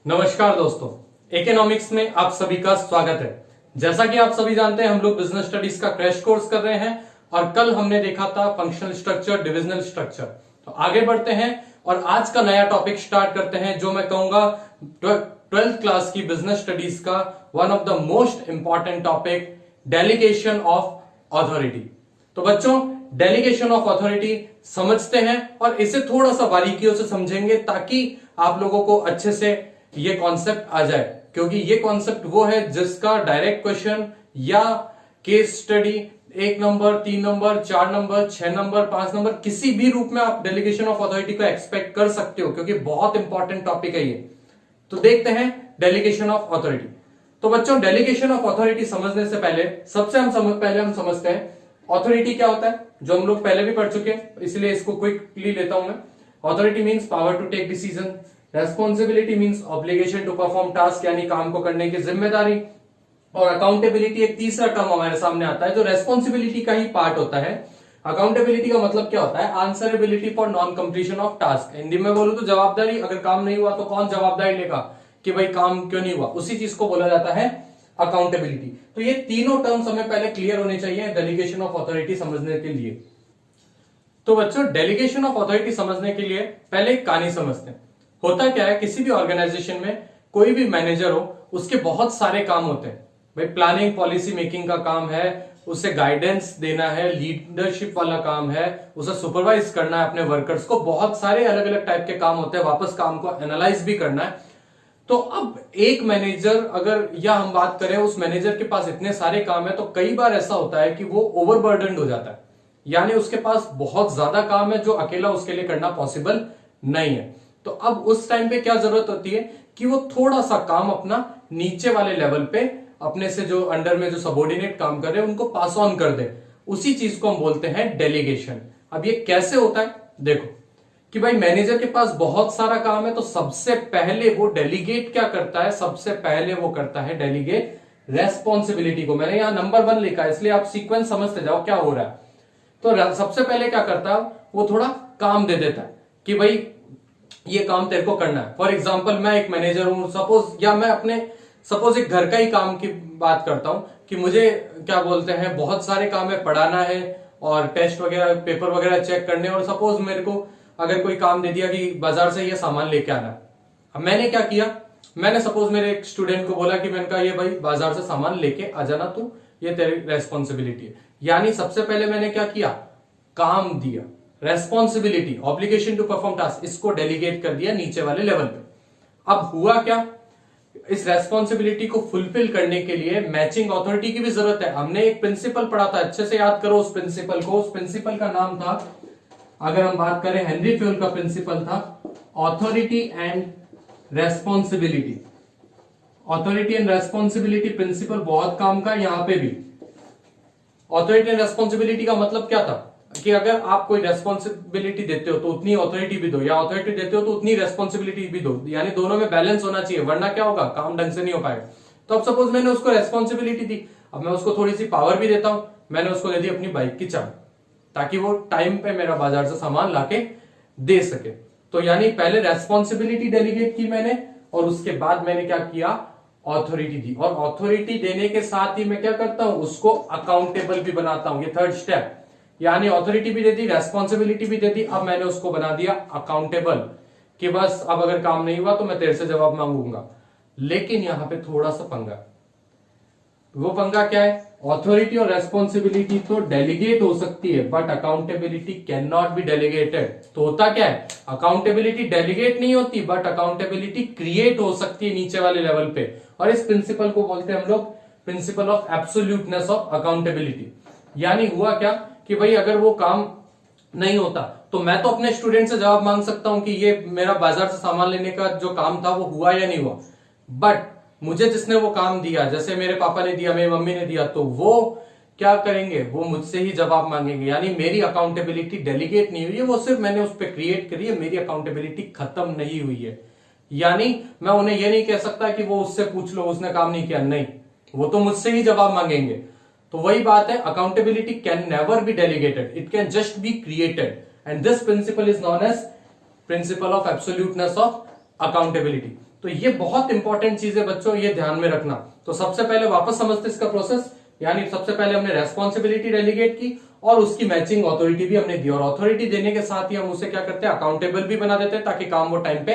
नमस्कार दोस्तों, इकोनॉमिक्स में आप सभी का स्वागत है। जैसा कि आप सभी जानते हैं, हम लोग बिजनेस स्टडीज का क्रैश कोर्स कर रहे हैं और कल हमने देखा था फंक्शनल स्ट्रक्चर, डिविजनल स्ट्रक्चर। तो आगे बढ़ते हैं और आज का नया टॉपिक स्टार्ट करते हैं, जो मैं कहूंगा 12th क्लास की बिजनेस स्टडीज का one of the most important topic, delegation of authority. तो बच्चों, डेलीगेशन ऑफ अथॉरिटी समझते हैं और इसे थोड़ा सा बारीकियों से समझेंगे ताकि आप लोगों को अच्छे से ये कॉन्सेप्ट आ जाए, क्योंकि ये कॉन्सेप्ट वो है जिसका डायरेक्ट क्वेश्चन या case study 1 number, 3 number, 4 number, 6 number, 5 number, किसी भी रूप में आप डेलीगेशन ऑफ अथॉरिटी को एक्सपेक्ट कर सकते हो, क्योंकि बहुत इंपॉर्टेंट टॉपिक है ये। तो देखते हैं डेलीगेशन ऑफ अथॉरिटी। तो बच्चों, डेलीगेशन ऑफ अथॉरिटी समझने से पहले पहले हम समझते हैं अथॉरिटी क्या होता है, जो हम लोग पहले भी पढ़ चुके हैं, इसलिए इसको क्विकली लेता हूं मैं। Authority means power to take decision, responsibility means obligation to perform task, यानी काम को करने की जिम्मेदारी, और अकाउंटेबिलिटी एक तीसरा टर्म हमारे सामने आता है जो रेस्पॉन्सिबिलिटी का ही पार्ट होता है। अकाउंटेबिलिटी का मतलब क्या होता है? Answerability for non completion of task. Hindi में बोलूं तो जवाबदारी, अगर काम नहीं हुआ तो कौन जवाबदारी लेगा कि भाई काम क्यों नहीं हुआ, उसी चीज को बोला जाता है अकाउंटेबिलिटी। तो ये तीनों टर्म्स हमें पहले क्लियर होने चाहिए डेलीगेशन ऑफ अथॉरिटी समझने के लिए। तो बच्चों, डेलीगेशन ऑफ अथॉरिटी समझने के लिए पहले एक कहानी समझते हैं। होता क्या है, किसी भी ऑर्गेनाइजेशन में कोई भी मैनेजर हो, उसके बहुत सारे काम होते हैं। भाई प्लानिंग, पॉलिसी मेकिंग का काम है, उसे गाइडेंस देना है, लीडरशिप वाला काम है, उसे सुपरवाइज करना है अपने वर्कर्स को, बहुत सारे अलग अलग टाइप के काम होते हैं, वापस काम को एनालाइज भी करना है। तो अब एक मैनेजर, अगर या हम बात करें उस मैनेजर के पास इतने सारे काम है, तो कई बार ऐसा होता है कि वो ओवरबर्डन्ड हो जाता है, यानी उसके पास बहुत ज्यादा काम है जो अकेला उसके लिए करना पॉसिबल नहीं है। तो अब उस टाइम पे क्या जरूरत होती है कि वो थोड़ा सा काम अपना नीचे वाले लेवल पे अपने से जो अंडर में जो सबॉर्डिनेट काम कर रहे हैं उनको पास ऑन कर दे। उसी चीज को हम बोलते हैं डेलीगेशन। अब ये कैसे होता है, देखो कि भाई मैनेजर के पास बहुत सारा काम है, तो सबसे पहले वो डेलीगेट क्या करता है? सबसे पहले वो करता है डेलीगेट रेस्पॉन्सिबिलिटी को। मैंने यहां नंबर 1 लिखा है, इसलिए आप सीक्वेंस समझते जाओ क्या हो रहा है। तो सबसे पहले क्या करता है, वो थोड़ा काम दे देता है कि भाई ये काम तेरे को करना है। फॉर एग्जाम्पल, मैं एक मैनेजर हूं सपोज, या मैं अपने सपोज एक घर का ही काम की बात करता हूं कि मुझे क्या बोलते हैं, बहुत सारे काम है, पढ़ाना है और टेस्ट वगैरह, पेपर वगैरह चेक करने, और सपोज मेरे को अगर कोई काम दे दिया कि बाजार से ये सामान लेके आना। अब मैंने क्या किया, मैंने सपोज मेरे एक स्टूडेंट को बोला कि मैंने कहा ये भाई बाजार से सामान लेके आ जाना तू, ये तेरी रेस्पॉन्सिबिलिटी है। यानी सबसे पहले मैंने क्या किया, काम दिया, responsibility, obligation to perform task, इसको डेलीगेट कर दिया नीचे वाले लेवल पे। अब हुआ क्या, इस रेस्पॉन्सिबिलिटी को फुलफिल करने के लिए मैचिंग अथॉरिटी की भी जरूरत है। हमने एक प्रिंसिपल पढ़ा था, अच्छे से याद करो उस प्रिंसिपल को। उस प्रिंसिपल का नाम था, अगर हम बात करें, हेनरी फ्यूल का प्रिंसिपल था authority and responsibility. Authority and responsibility principle बहुत काम का। यहां पे भी ऑथोरिटी एंड रेस्पॉन्सिबिलिटी का मतलब क्या था कि अगर आप कोई रेस्पॉन्सिबिलिटी देते हो तो उतनी ऑथोरिटी भी दो, या ऑथोरिटी देते हो तो उतनी रेस्पॉन्सिबिलिटी भी दो, यानी दोनों में बैलेंस होना चाहिए, वरना क्या होगा, काम ढंग से नहीं हो पाएगा। तो अब सपोज मैंने उसको रेस्पॉन्सिबिलिटी दी, अब मैं उसको थोड़ी सी पावर भी देता हूं। मैंने उसको दे दी अपनी बाइक की चाबी, ताकि वो टाइम पे मेरा बाजार से सामान लाके दे सके। तो यानी पहले रेस्पॉन्सिबिलिटी डेलीगेट की मैंने, और उसके बाद मैंने क्या किया, ऑथोरिटी दी। और ऑथोरिटी देने के साथ ही मैं क्या करता हूं, उसको अकाउंटेबल भी बनाता हूं। ये थर्ड स्टेप, यानी ऑथोरिटी भी दे दी, रेस्पॉन्सिबिलिटी भी दे दी, अब मैंने उसको बना दिया अकाउंटेबल, कि बस अब अगर काम नहीं हुआ तो मैं तेरे से जवाब मांगूंगा। लेकिन यहां पे थोड़ा सा पंगा, वो पंगा क्या है, ऑथोरिटी और रेस्पॉन्सिबिलिटी तो डेलीगेट हो सकती है, but accountability can not be delegated. तो होता क्या है, अकाउंटेबिलिटी डेलीगेट नहीं होती, बट अकाउंटेबिलिटी क्रिएट हो सकती है नीचे वाले लेवल पे। और इस प्रिंसिपल को बोलते हैं हम लोग principal of absoluteness of accountability. यानी हुआ क्या कि भाई अगर वो काम नहीं होता तो मैं तो अपने स्टूडेंट से जवाब मांग सकता हूं कि ये मेरा बाजार से सामान लेने का जो काम था वो हुआ या नहीं हुआ, बट मुझे जिसने वो काम दिया, जैसे मेरे पापा ने दिया, मेरी मम्मी ने दिया, तो वो क्या करेंगे, वो मुझसे ही जवाब मांगेंगे। यानी मेरी अकाउंटेबिलिटी डेलीगेट नहीं हुई है, वो सिर्फ मैंने उस पर क्रिएट करी है, मेरी अकाउंटेबिलिटी खत्म नहीं हुई है। यानी मैं उन्हें ये नहीं कह सकता कि वो उससे पूछ लो उसने काम नहीं किया, नहीं, वो तो मुझसे ही जवाब मांगेंगे। तो वही बात है, accountability can never be delegated, it can just be created, and this principle is known as principle of absoluteness of accountability. तो ये बहुत इंपॉर्टेंट चीज है बच्चों, ये ध्यान में रखना। तो सबसे पहले वापस समझते इसका प्रोसेस, यानी सबसे पहले हमने रेस्पॉन्सिबिलिटी डेलीगेट की और उसकी मैचिंग अथॉरिटी भी हमने दी, और अथॉरिटी देने के साथ ही हम उसे क्या करते हैं, अकाउंटेबल भी बना देते हैं ताकि काम वो टाइम पे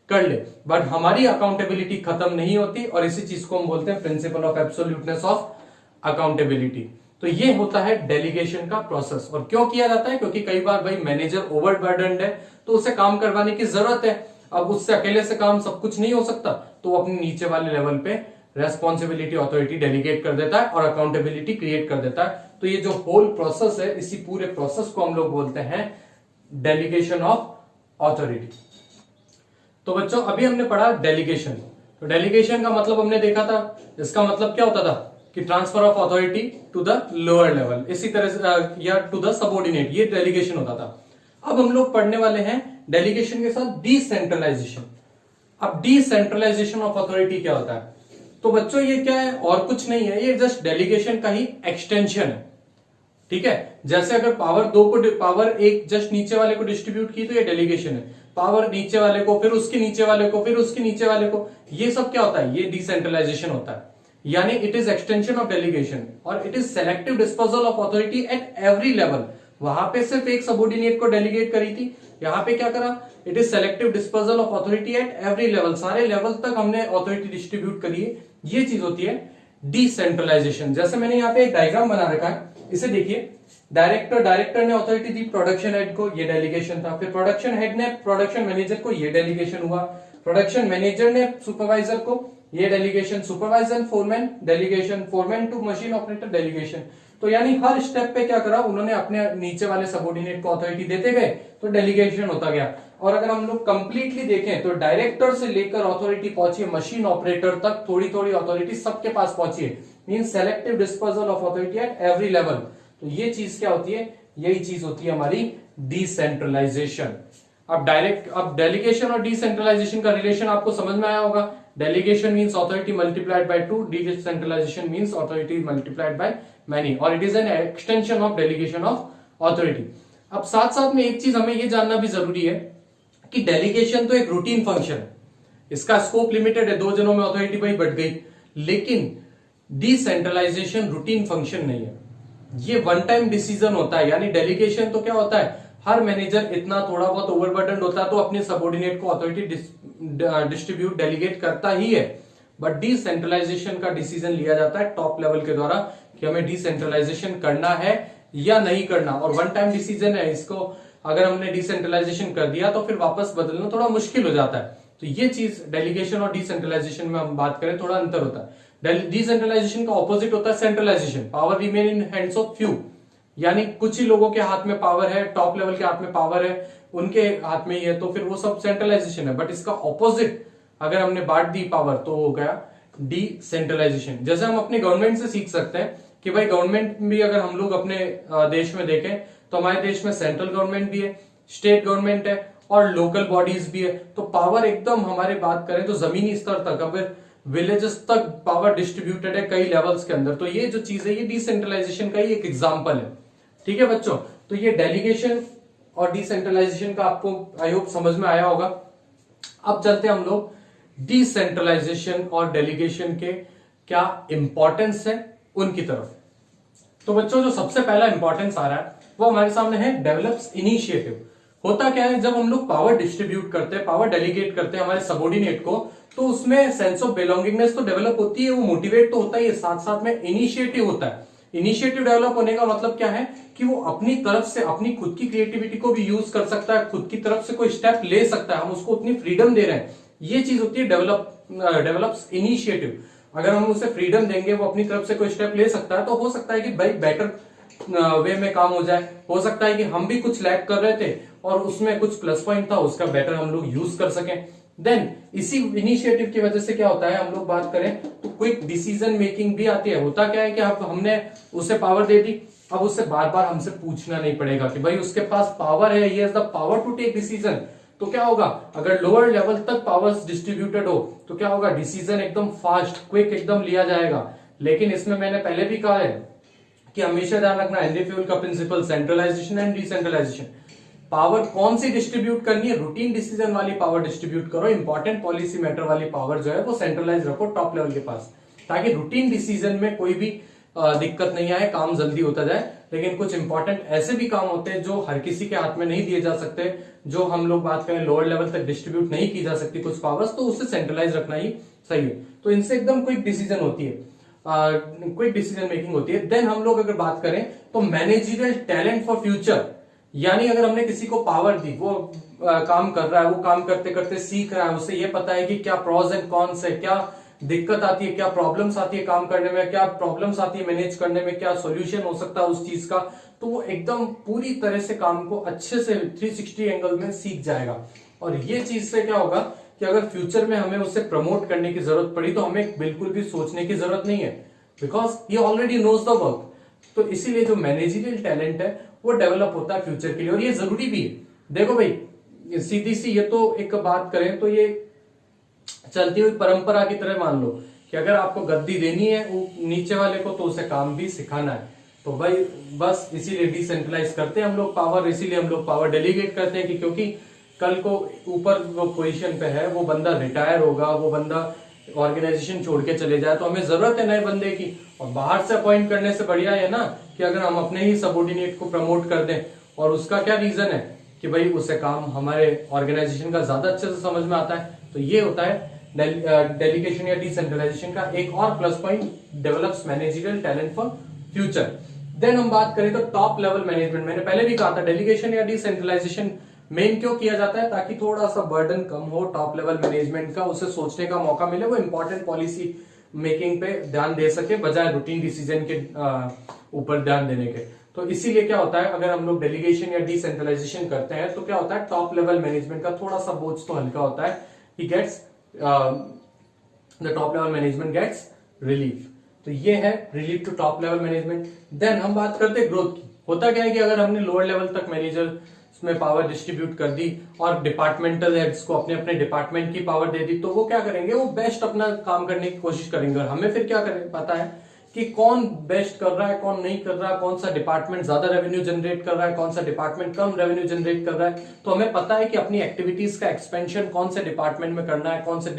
कर ले। बट हमारी अकाउंटेबिलिटी खत्म नहीं होती, और इसी चीज को हम बोलते हैं principal of absoluteness of accountability. तो ये होता है डेलीगेशन का प्रोसेस। और क्यों किया जाता है, क्योंकि कई बार भाई मैनेजर ओवरबर्डन्ड है तो उसे काम करवाने की जरूरत है। अब उससे अकेले से काम सब कुछ नहीं हो सकता, तो वो अपने नीचे वाले लेवल पे रेस्पॉन्सिबिलिटी अथॉरिटी डेलीगेट कर देता है और अकाउंटेबिलिटी क्रिएट कर देता है। तो ये जो होल प्रोसेस है, इसी पूरे प्रोसेस को हम लोग बोलते हैं डेलीगेशन ऑफ अथॉरिटी। तो बच्चों अभी हमने पढ़ा डेलीगेशन। तो डेलीगेशन का मतलब हमने देखा था, इसका मतलब क्या होता था कि transfer of authority to the lower level, इसी तरह से या टू द सबऑर्डिनेट, ये डेलीगेशन होता था। अब हम लोग पढ़ने वाले हैं डेलीगेशन के साथ डिसेंट्रलाइजेशन। अब डिसेंट्रलाइजेशन ऑफ अथॉरिटी क्या होता है, तो बच्चों ये क्या है, और कुछ नहीं है, ये जस्ट डेलीगेशन का ही एक्सटेंशन है। ठीक है, जैसे अगर पावर एक जस्ट नीचे वाले को डिस्ट्रीब्यूट की तो ये डेलीगेशन है, पावर नीचे वाले को, फिर उसके नीचे वाले को, फिर उसके नीचे वाले को, ये सब क्या होता है, ये डिसेंट्रलाइजेशन होता है। यानी it is extension of delegation, और it is selective disposal of authority at every level. वहां पे सिर्फ एक सबऑर्डिनेट को डेलीगेट करी थी, यहाँ पे क्या करा, it is selective disposal of authority at every level, सारे लेवल तक हमने अथॉरिटी डिस्ट्रीब्यूट करी है। ये चीज होती है डिसेंट्रलाइजेशन। जैसे मैंने यहाँ पे एक डायग्राम बना रखा है, इसे देखिए। डायरेक्टर ने अथॉरिटी दी प्रोडक्शन हेड को, ये डेलीगेशन था। फिर प्रोडक्शन हेड ने प्रोडक्शन मैनेजर को, ये डेलीगेशन हुआ। प्रोडक्शन मैनेजर ने सुपरवाइजर को, ये delegation. Supervisor foreman delegation, foreman to machine operator delegation. तो यानी हर स्टेप पे क्या करा, उन्होंने अपने नीचे वाले सबऑर्डिनेट को अथॉरिटी देते गए, तो डेलीगेशन होता गया। और अगर हम लोग कंप्लीटली देखें तो डायरेक्टर से लेकर अथॉरिटी पहुंची है मशीन ऑपरेटर तक, थोड़ी थोड़ी अथॉरिटी सबके पास पहुंची है। Mean selective disposal of authority at every level. तो ये चीज क्या होती है, यही चीज होती है हमारी डिसेंट्रलाइजेशन। अब डेलीगेशन और डिसेंट्रलाइजेशन का रिलेशन आपको समझ में आया होगा। Delegation means authority multiplied by 2, decentralization means authority multiplied by many, और it is an extension of delegation of authority. अब साथ साथ में एक चीज हमें यह जानना भी जरूरी है कि डेलीगेशन तो एक रूटीन फंक्शन है, इसका स्कोप लिमिटेड है, 2 जनों में अथॉरिटी भाई बढ़ गई। लेकिन डिसेंट्रलाइजेशन रूटीन फंक्शन नहीं है, ये वन टाइम डिसीजन होता है। यानी डेलीगेशन तो क्या होता है, हर मैनेजर इतना थोड़ा बहुत ओवरबर्डन होता है तो अपने सबऑर्डिनेट को अथॉरिटी डिस्ट्रीब्यूट डेलीगेट करता ही है। बट डिसेंट्रलाइजेशन का डिसीजन लिया जाता है टॉप लेवल के द्वारा कि हमें डिसेंट्रलाइजेशन करना है या नहीं करना, और वन टाइम डिसीजन है। इसको अगर हमने डिसेंट्रलाइजेशन कर दिया तो फिर वापस बदलना थोड़ा मुश्किल हो जाता है। तो ये चीज डेलीगेशन और डिसेंट्रलाइजेशन में हम बात करें थोड़ा अंतर होता है। डिसेंट्रलाइजेशन का ऑपोजिट होता है centralisation, power remain in hands of few. यानी कुछ ही लोगों के हाथ में पावर है, टॉप लेवल के हाथ में पावर है, उनके हाथ में ही है, तो फिर वो सब सेंट्रलाइजेशन है। बट इसका ऑपोजिट अगर हमने बांट दी पावर तो हो गया डिसेंट्रलाइजेशन। जैसे हम अपने गवर्नमेंट से सीख सकते हैं कि भाई गवर्नमेंट भी अगर हम लोग अपने देश में देखें तो हमारे देश में सेंट्रल गवर्नमेंट भी है, स्टेट गवर्नमेंट है और लोकल बॉडीज भी है। तो पावर एकदम हमारे बात करें तो जमीनी स्तर तक, अब विलेजेस तक पावर डिस्ट्रीब्यूटेड है कई लेवल्स के अंदर। तो ये जो चीज है ये डिसेंट्रलाइजेशन का ही एक एग्जांपल है। ठीक है बच्चों, तो ये डेलीगेशन और डिसेंट्रलाइजेशन का आपको आई होप समझ में आया होगा। अब चलते हैं हम लोग डिसेंट्रलाइजेशन और डेलीगेशन के क्या इंपॉर्टेंस है उनकी तरफ। तो बच्चों जो सबसे पहला इंपॉर्टेंस आ रहा है वो हमारे सामने है डेवलप्स इनिशिएटिव। होता क्या है, जब हम लोग पावर डिस्ट्रीब्यूट करते हैं, पावर डेलीगेट करते हैं हमारे सबऑर्डिनेट को, तो उसमें सेंस ऑफ बिलोंगिंगनेस तो डेवलप होती है, वो मोटिवेट तो होता ही है, साथ साथ में इनिशिएटिव होता है। इनिशिएटिव डेवलप होने का मतलब क्या है कि वो अपनी तरफ से अपनी खुद की क्रिएटिविटी को भी यूज कर सकता है, खुद की तरफ से कोई स्टेप ले सकता है, हम उसको उतनी फ्रीडम दे रहे हैं। ये चीज होती है डेवलप्स इनिशिएटिव। अगर हम उसे फ्रीडम देंगे, वो अपनी तरफ से कोई स्टेप ले सकता है, तो हो सकता है कि भाई बेटर वे में काम हो जाए। हो सकता है कि हम भी कुछ लैक कर रहे थे और उसमें कुछ प्लस पॉइंट था, उसका बेटर हम लोग यूज कर सकें। देन इसी इनिशिएटिव की वजह से क्या होता है, हम लोग बात करें तो क्विक डिसीजन मेकिंग भी आती है। होता क्या है कि अब हमने उसे पावर दे दी, अब उससे बार बार हमसे पूछना नहीं पड़ेगा कि भाई उसके पास पावर है, he has the power to take decision. तो क्या होगा, अगर लोअर लेवल तक पावर्स डिस्ट्रीब्यूटेड हो तो क्या होगा, डिसीजन एकदम फास्ट क्विक एकदम लिया जाएगा। लेकिन इसमें मैंने पहले भी कहा है कि हमेशा ध्यान रखना हेनरी फ्यूल का principle, centralisation and decentralisation. Power कौन सी डिस्ट्रीब्यूट करनी है, रूटीन डिसीजन वाली पावर डिस्ट्रीब्यूट करो, इंपॉर्टेंट पॉलिसी मैटर वाली पावर जो है वो सेंट्रलाइज रखो टॉप लेवल के पास, ताकि रूटीन डिसीजन में कोई भी दिक्कत नहीं आए, काम जल्दी होता जाए। लेकिन कुछ इंपॉर्टेंट ऐसे भी काम होते हैं जो हर किसी के हाथ में नहीं दिए जा सकते, जो हम लोग बात करें लोअर लेवल तक डिस्ट्रीब्यूट नहीं की जा सकती कुछ पावर्स, तो उससे सेंट्रलाइज रखना ही सही है। तो इनसे एकदम क्विक डिसीजन होती है, क्विक डिसीजन मेकिंग होती है। देन हम लोग अगर बात करें तो मैनेजरियल टैलेंट फॉर फ्यूचर, यानी अगर हमने किसी को पावर दी, वो काम कर रहा है, वो काम करते करते सीख रहा है, उसे ये पता है कि क्या प्रॉज एंड कॉन्स है, क्या दिक्कत आती है, क्या प्रॉब्लम्स आती है काम करने में, क्या प्रॉब्लम्स आती है मैनेज करने में, क्या सॉल्यूशन हो सकता है उस चीज का, तो वो एकदम पूरी तरह से काम को अच्छे से 360 एंगल में सीख जाएगा। और ये चीज से क्या होगा कि अगर फ्यूचर में हमें उसे प्रमोट करने की जरूरत पड़ी तो हमें बिल्कुल भी सोचने की जरूरत नहीं है, बिकॉज ये ऑलरेडी नोज द वर्क। तो इसीलिए जो मैनेजरियल टैलेंट है वो डेवलप होता है फ्यूचर के लिए, और ये जरूरी भी है। देखो भाई सीधी सी ये तो एक बात करें तो ये चलती हुई परंपरा की तरह मान लो कि अगर आपको गद्दी देनी है वो नीचे वाले को, तो उसे काम भी सिखाना है। तो भाई बस इसीलिए डिसेंट्रलाइज करते हैं हम लोग पावर, इसीलिए हम लोग पावर डेलीगेट करते हैं कि क्योंकि कल को ऊपर वो पोजीशन पे है वो बंदा रिटायर होगा, वो बंदा ऑर्गेनाइजेशन छोड़ के चले जाए, तो हमें जरूरत है नए बंदे की। और बाहर से अपॉइंट करने से बढ़िया है ना कि अगर हम अपने ही सबऑर्डिनेट को प्रमोट कर दें। और उसका क्या रीजन है कि भाई उसे काम हमारे ऑर्गेनाइजेशन का ज्यादा अच्छे से समझ में आता है। तो ये होता है डेलीगेशन या डिसेंट्रलाइजेशन का एक और plus point, develops managerial talent for future. Then हम बात करें तो टॉप लेवल मैनेजमेंट, मैंने पहले भी कहा था डेलीगेशन या डिसेंट्रलाइजेशन मेन क्यों किया जाता है, ताकि थोड़ा सा बर्डन कम हो टॉप लेवल मैनेजमेंट का, उसे सोचने का मौका मिले, वो इंपॉर्टेंट पॉलिसी मेकिंग पे ध्यान दे सके बजाय रूटीन डिसीजन के ऊपर ध्यान देने के। तो इसीलिए क्या होता है अगर हम लोग डेलीगेशन या डिसेंट्रलाइजेशन करते हैं तो क्या होता है टॉप लेवल मैनेजमेंट का थोड़ा सा बोझ तो हल्का होता है, he gets the top level management gets relief. तो ये है relief to top level management. Then हम बात करते हैं ग्रोथ की। होता क्या है कि अगर हमने लोअर लेवल तक मैनेजर में पावर डिस्ट्रीब्यूट कर दी और डिपार्टमेंटल हेड्स को अपने अपने डिपार्टमेंट की पावर दे दी, तो वो क्या करेंगे, वो बेस्ट अपना काम करने की कोशिश करेंगे। और हमें फिर क्या करें पता है कि कौन बेस्ट कर रहा है, कौन नहीं कर रहा है, कौन सा डिपार्टमेंट ज्यादा रेवेन्यू जनरेट कर रहा है, कौन सा डिपार्टमेंट कम रेवेन्यू जनरेट कर रहा है। तो हमें पता है कि अपनी एक्टिविटीज का एक्सपेंशन कौन से डिपार्टमेंट में करना है, कौन से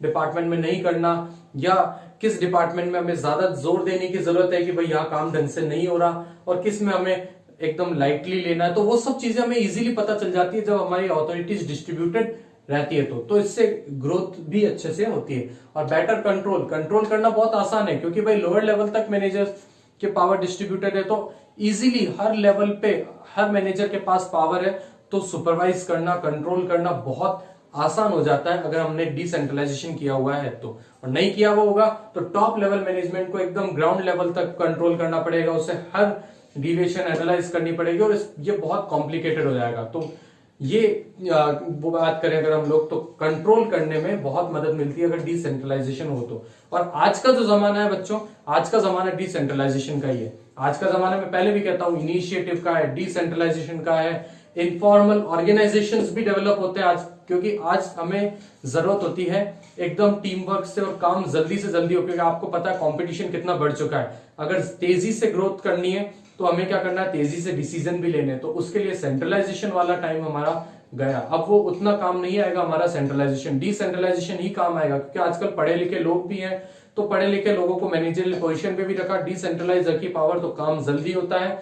डिपार्टमेंट में नहीं करना, या किस डिपार्टमेंट में हमें ज्यादा जोर देने की जरूरत है कि भाई यहाँ काम ढंग से नहीं हो रहा, और किस में हमें एकदम लाइटली लेना है। तो वो सब चीजें हमें इजीली पता चल जाती है जब हमारी अथॉरिटीज डिस्ट्रीब्यूटेड रहती है। तो इससे ग्रोथ भी अच्छे से होती है। और बेटर कंट्रोल करना बहुत आसान है, क्योंकि भाई लोअर लेवल तक मैनेजर्स के पावर डिस्ट्रीब्यूटेड है, तो इजीली हर लेवल पे हर मैनेजर के पास पावर है, तो सुपरवाइज करना, कंट्रोल करना बहुत आसान हो जाता है अगर हमने डिसेंट्रलाइजेशन किया हुआ है तो। और नहीं किया हुआ होगा तो टॉप लेवल मैनेजमेंट को एकदम ग्राउंड लेवल तक कंट्रोल करना पड़ेगा, उसे हर डिविएशन एनालाइज करनी पड़ेगी, और ये बहुत कॉम्प्लिकेटेड हो जाएगा। तो ये वो बात करें अगर हम लोग, तो कंट्रोल करने में बहुत मदद मिलती है अगर डिसेंट्रलाइजेशन हो तो। और आज का जो जमाना है बच्चों, आज का जमाना डिसेंट्रलाइजेशन का ही है। आज का जमाना में पहले भी कहता हूं इनिशिएटिव का है, डिसेंट्रलाइजेशन का है, इनफॉर्मल ऑर्गेनाइजेशंस भी डेवलप होते हैं आज, क्योंकि आज हमें जरूरत होती है एकदम टीम वर्क से और काम जल्दी से जल्दी हो, क्योंकि आपको पता है कंपटीशन कितना बढ़ चुका है। अगर तेजी से ग्रोथ करनी है तो हमें क्या करना है, तेजी से डिसीजन भी लेने, तो उसके लिए सेंट्रलाइजेशन वाला टाइम हमारा गया। अब वो उतना काम नहीं आएगा हमारा सेंट्रलाइजेशन, डिसेंट्रलाइजेशन ही काम आएगा, क्योंकि आजकल पढ़े लिखे लोग भी हैं, तो पढ़े लिखे लोगों को मैनेजरियल पोजीशन पे भी रखा, डिसेंट्रलाइज रखी पावर, तो काम जल्दी होता है,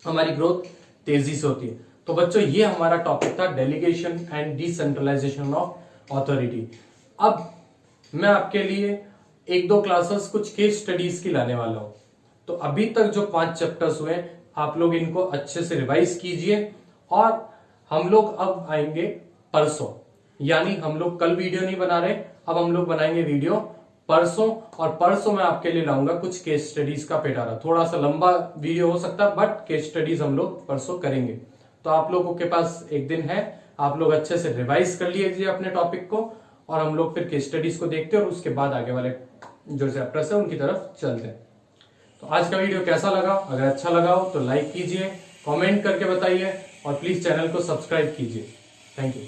हमारी ग्रोथ तेजी से होती है। तो बच्चों ये हमारा टॉपिक था delegation and decentralisation of authority. अब मैं आपके लिए एक दो क्लासेस कुछ केस स्टडीज की लाने वाला हूं। तो अभी तक जो 5 चैप्टर्स हुए आप लोग इनको अच्छे से रिवाइज कीजिए, और हम लोग अब आएंगे परसों, यानी हम लोग कल वीडियो नहीं बना रहे, अब हम लोग बनाएंगे वीडियो परसों। और परसों मैं आपके लिए लाऊंगा कुछ केस स्टडीज का पेटारा, थोड़ा सा लंबा वीडियो हो सकता है, बट केस स्टडीज हम लोग परसों करेंगे। तो आप लोगों के पास एक दिन है, आप लोग अच्छे से रिवाइज कर लीजिए अपने टॉपिक को, और हम लोग फिर केस स्टडीज को देखते हैं और उसके बाद आगे वाले जो चैप्टर्स है उनकी तरफ चलते हैं। तो आज का वीडियो कैसा लगा, अगर अच्छा लगा हो तो लाइक कीजिए, कमेंट करके बताइए, और प्लीज चैनल को सब्सक्राइब कीजिए। Thank you.